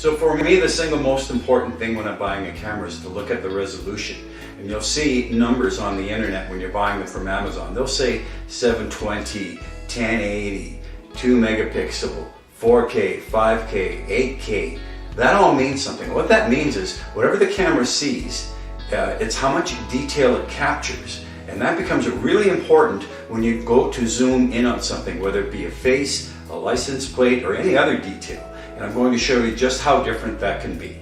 So for me, the single most important thing when I'm buying a camera is to look at the resolution. And you'll see numbers on the internet when you're buying them from Amazon. They'll say 720, 1080, 2 megapixel, 4K, 5K, 8K. That all means something. What that means is whatever the camera sees, it's how much detail it captures. And that becomes really important when you go to zoom in on something, whether it be a face, a license plate, or any other detail. And I'm going to show you just how different that can be.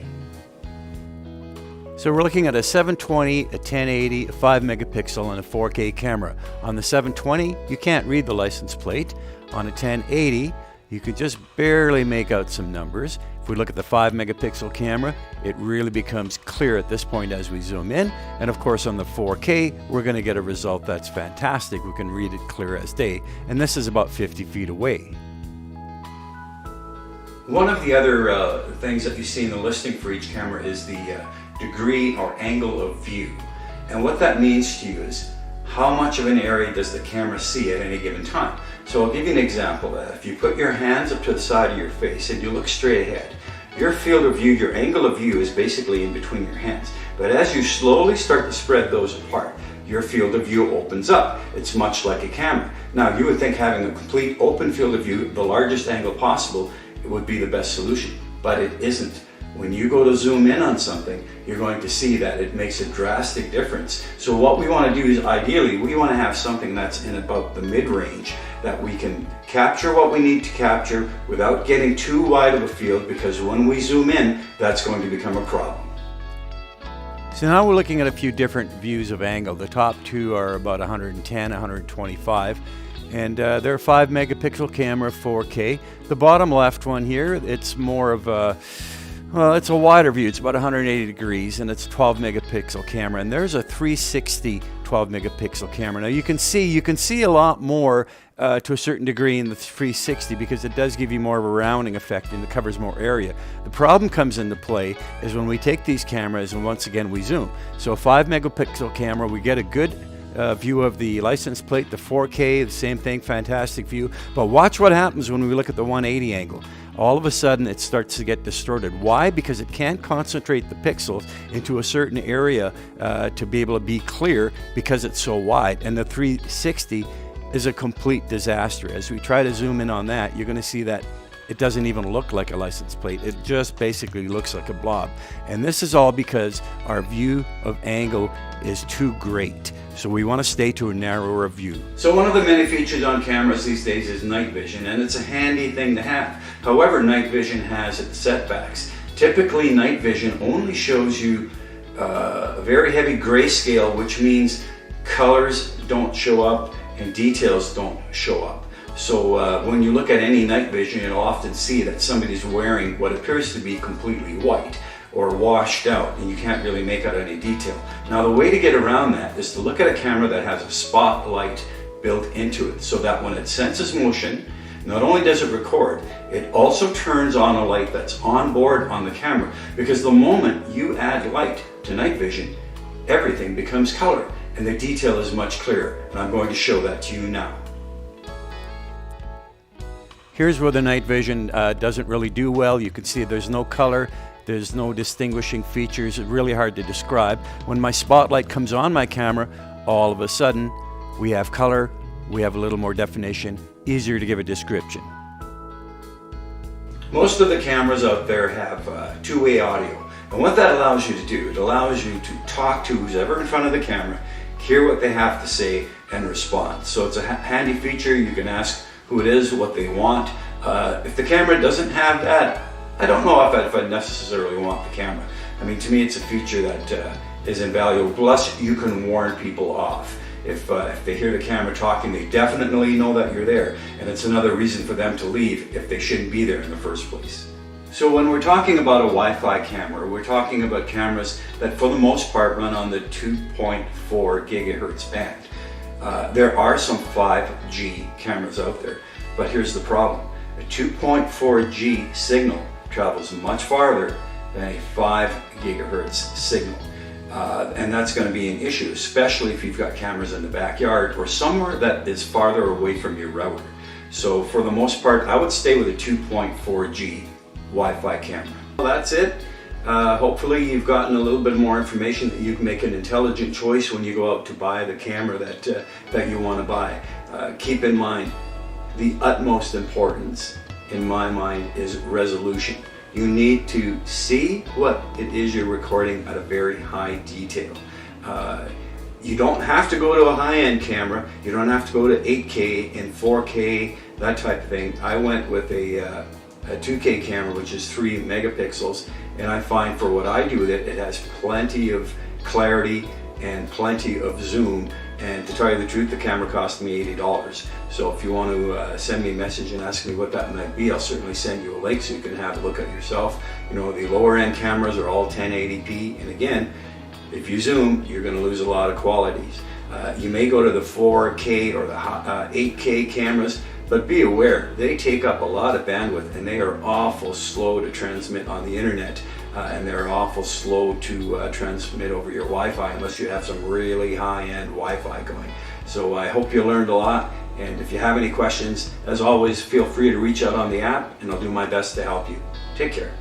So we're looking at a 720, a 1080, a 5 megapixel, and a 4K camera. On the 720, you can't read the license plate. On a 1080, you could just barely make out some numbers. If we look at the 5 megapixel camera, it really becomes clear at this point as we zoom in. And of course on the 4K, we're going to get a result that's fantastic. We can read it clear as day. And this is about 50 feet away. One of the other things that you see in the listing for each camera is the degree or angle of view. And what that means to you is how much of an area does the camera see at any given time. So I'll give you an example. If you put your hands up to the side of your face and you look straight ahead, your field of view, your angle of view is basically in between your hands. But as you slowly start to spread those apart, your field of view opens up. It's much like a camera. Now you would think having a complete open field of view, the largest angle possible, would be the best solution, but it isn't. When you go to zoom in on something, you're going to see that it makes a drastic difference. So what we want to do is ideally, we want to have something that's in about the mid-range, that we can capture what we need to capture without getting too wide of a field, because when we zoom in, that's going to become a problem. So now we're looking at a few different views of angle. The top two are about 110, 125. And they're a 5 megapixel camera, 4K. The bottom left one here, it's more of a, well, it's a wider view. It's about 180 degrees, and it's a 12 megapixel camera. And there's a 360 12 megapixel camera. Now you can see a lot more to a certain degree in the 360 because it does give you more of a rounding effect and it covers more area. The problem comes into play is when we take these cameras and once again we zoom. So a 5 megapixel camera, we get a good view of the license plate, the 4K, the same thing, fantastic view. But watch what happens when we look at the 180 angle. All of a sudden it starts to get distorted. Why? Because it can't concentrate the pixels into a certain area to be able to be clear because it's so wide. And the 360 is a complete disaster. As we try to zoom in on that, you're going to see that it doesn't even look like a license plate. It just basically looks like a blob. And this is all because our view of angle is too great. So we want to stay to a narrower view. So one of the many features on cameras these days is night vision, and it's a handy thing to have. However, night vision has its setbacks. Typically, night vision only shows you a very heavy grayscale, which means colors don't show up and details don't show up. So when you look at any night vision, you'll often see that somebody's wearing what appears to be completely white or washed out, and you can't really make out any detail. Now the way to get around that is to look at a camera that has a spotlight built into it, so that when it senses motion, not only does it record, it also turns on a light that's on board on the camera, because the moment you add light to night vision, everything becomes color and the detail is much clearer, and I'm going to show that to you now. Here's where the night vision doesn't really do well. You can see there's no color, there's no distinguishing features. It's really hard to describe. When my spotlight comes on my camera, all of a sudden we have color, we have a little more definition, easier to give a description. Most of the cameras out there have two-way audio, and what that allows you to do, it allows you to talk to who's ever in front of the camera, hear what they have to say, and respond. So it's a handy feature. You can ask who it is, what they want. If the camera doesn't have that, I don't know if I necessarily want the camera. I mean, to me it's a feature that is invaluable. Plus, you can warn people off. If they hear the camera talking, they definitely know that you're there, and it's another reason for them to leave if they shouldn't be there in the first place. So when we're talking about a Wi-Fi camera, we're talking about cameras that for the most part run on the 2.4 gigahertz band. There are some 5G cameras out there, but here's the problem. A 2.4G signal travels much farther than a 5 gigahertz signal. And that's going to be an issue, especially if you've got cameras in the backyard or somewhere that is farther away from your router. So for the most part, I would stay with a 2.4G Wi-Fi camera. Well, that's it. Hopefully you've gotten a little bit more information that you can make an intelligent choice when you go out to buy the camera that you want to buy. Keep in mind, the utmost importance in my mind is resolution. You need to see what it is you're recording at a very high detail. You don't have to go to a high-end camera. You don't have to go to 8K and 4K, that type of thing. I went with a 2K camera, which is 3 megapixels, and I find for what I do with it, it has plenty of clarity and plenty of zoom. And to tell you the truth, the camera cost me $80. So if you want to send me a message and ask me what that might be, I'll certainly send you a link so you can have a look at it yourself. You know, the lower end cameras are all 1080p, and again, if you zoom, you're going to lose a lot of qualities. You may go to the 4K or the 8K cameras, but be aware, they take up a lot of bandwidth and they are awful slow to transmit on the internet, and they're awful slow to transmit over your Wi-Fi unless you have some really high-end Wi-Fi going. So I hope you learned a lot, and if you have any questions, as always, feel free to reach out on the app and I'll do my best to help you. Take care.